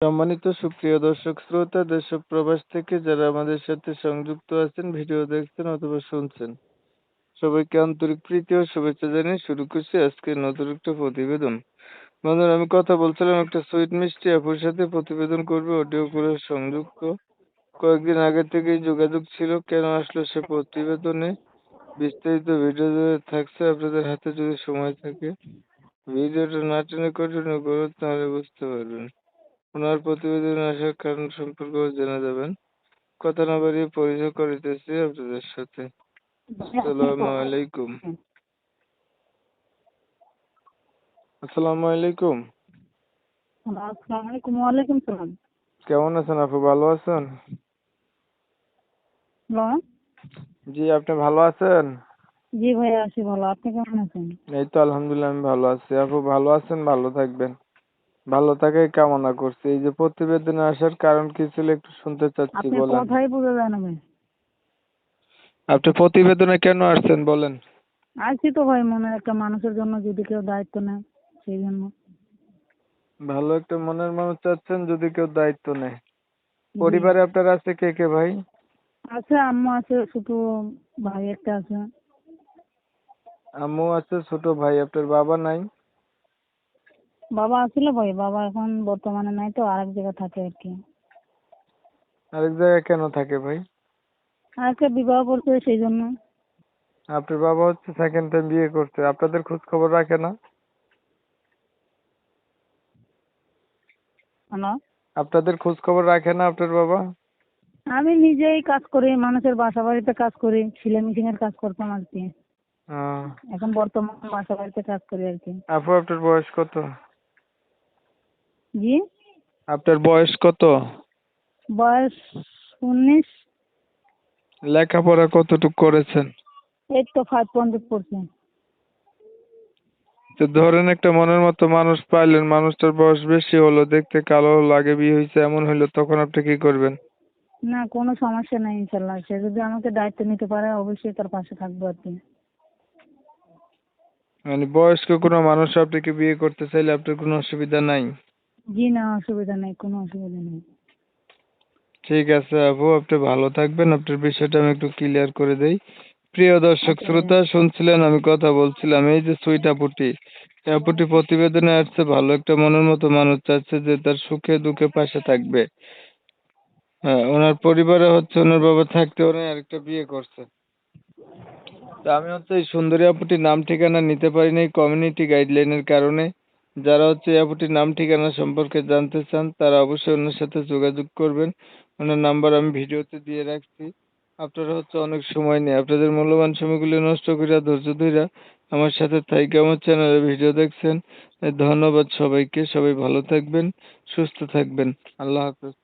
সম্মানিত সুপ্রিয় দর্শক শ্রোতা, দেশ ও প্রবাস থেকে যারা আমাদের সাথে সংযুক্ত আছেন, ভিডিও দেখছেন অথবা শুনছেন, সবাইকে আন্তরিক প্রীতি ও শুভেচ্ছা জানিয়ে শুরু করছি আজকের নতুন একটা প্রতিবেদন। বন্ধুরা, আমি কথা বলছিলাম একটা সুইট মিষ্টি আপুর সাথে, প্রতিবেদন করবে অডিও করে সংযুক্ত। কয়েকদিন আগে থেকেই যোগাযোগ ছিল, কেন আসলো সে প্রতিবেদনে বিস্তারিত ভিডিও থাকছে। আপনাদের হাতে যদি সময় থাকে ভিডিওটা না টেনে কন্টিনিউ করুন, তাহলে বুঝতে পারবেন। ওনার প্রতিবেদনে আসার কারণ সম্পর্কেও জেনে যাবেন। কথা না বাড়িয়ে পরিচয় করিতেছি আপনাদের সাথে। আসসালামু আলাইকুম। আসসালামু আলাইকুম। আসসালামু আলাইকুম। ওয়ালাইকুম সালাম। কেমন আছেন আপু, ভালো আছেন? হ্যালো। জি, আপনি ভালো আছেন? জি ভাইয়া, আছি ভালো। আপনি কেমন আছেন? এই তো আলহামদুলিল্লাহ, আমি ভালো আছি। আপু ভালো আছেন, ভালো থাকবেন। ভালো থাকাই কামনা করছি। এই যে প্রতিবেদনে আসার কারণ কি ছিল একটু শুনতে চাচ্ছি, আপনার বলেন। কথাই বোঝা যায় না ভাই। আপনি প্রতিবেদনে কেন আসছেন বলেন? আছি তো ভাই, মনে একটা মানুষের জন্য যদি কেউ দায়িত্ব নেয়, সেই জন্য। ভালো একটা মনের মানুষ চাচ্ছেন যদি কেউ দায়িত্ব নেয়। জি। পরিবারে আপনার আছে কে কে ভাই? আছে, আম্মু আছে, ছোট ভাই একটা আছে। আম্মু আছে, ছোট ভাই। আপনার বাবা নাই? বাবা আছিল ভাই, বাবা এখন বর্তমানে নাই, তো আরেক জায়গায় থাকে আর কি। আরেক জায়গায় কেন থাকে ভাই? আরেকটা বিবাহ করছে, সেই জন্য। আপনার বাবা হচ্ছে সেকেন্ড টাইম বিয়ে করছে, আপনাদের খোঁজ খবর রাখে না? হ্যালো। আপনাদের খোঁজ খবর রাখে না আপনার বাবা? আমি নিজেই কাজ করি, মানুষের বাসা বাড়িতে কাজ করি, সেলাই মেশিনের কাজ করতাম আর কি। আহ, এখন বর্তমান বাসা বাড়িতে কাজ করি আর কি। আপু আপনার বয়স কত? জি। আপনার বয়স কত? বয়স 19। লেখাপড়া কতটুকু করেছেন? এই তো 5 পর্যন্ত পড়ছে। তো ধরেন একটা মনের মতো মানুষ পাইলেন, মানুষটার বয়স বেশি হলো, দেখতে কালো হলো, আগে বিয়ে হয়েছে এমন হইলো, তখন আপনি কি করবেন? না, কোনো সমস্যা নাই ইনশাল্লাহ। সে যদি আমাকে দায়িত্ব নিতে পারে, অবশ্যই তার পাশে থাকবো আর কি। মানে বয়স্ক কোনো মানুষ আপনাকে বিয়ে করতে চাইলে আপনার কোনো অসুবিধা নাই? জি না, অসুবিধা নেই, কোনো অসুবিধা নেই। ঠিক আছে আপু, আপনি ভালো থাকবেন। আপনার বিষয়টা আমি একটু ক্লিয়ার করে দেই। প্রিয় দর্শক আচ্ছা ভাইয়া। শ্রোতা, শুনছিলেন আমি কথা বলছিলাম, এই যে সুইট আপুটি, এই আপুটি প্রতিবেদনে আসছে ভালো একটা মনের মতো মানুষ চাচ্ছে যে তার সুখে দুঃখে পাশে থাকবে। হ্যাঁ, ওনার পরিবারে হচ্ছে ওনার বাবা থাকতে উনি আরেকটা বিয়ে করছে। তা আমি হচ্ছে এই সুন্দরী আপুটির নাম ঠিকানা নিতে পারিনি কমিউনিটি গাইডলাইনের কারণে। যারা হচ্ছে এই আপুটির নাম ঠিকানা সম্পর্কে জানতে চান তারা অবশ্যই ওনার সাথে যোগাযোগ করবেন। ওনার নাম্বার আমি ভিডিওতে দিয়ে রাখছি। আপনারা হচ্ছে অনেক সময় নিয়ে আপনাদের মূল্যবান সময়গুলি নষ্ট কইরা ধৈর্য ধইরা আমার সাথে থাইকা আমার চ্যানেলে ভিডিও দেখছেন। ধন্যবাদ সবাইকে। সবাই ভালো থাকবেন, সুস্থ থাকবেন। আল্লাহ হাফেজ।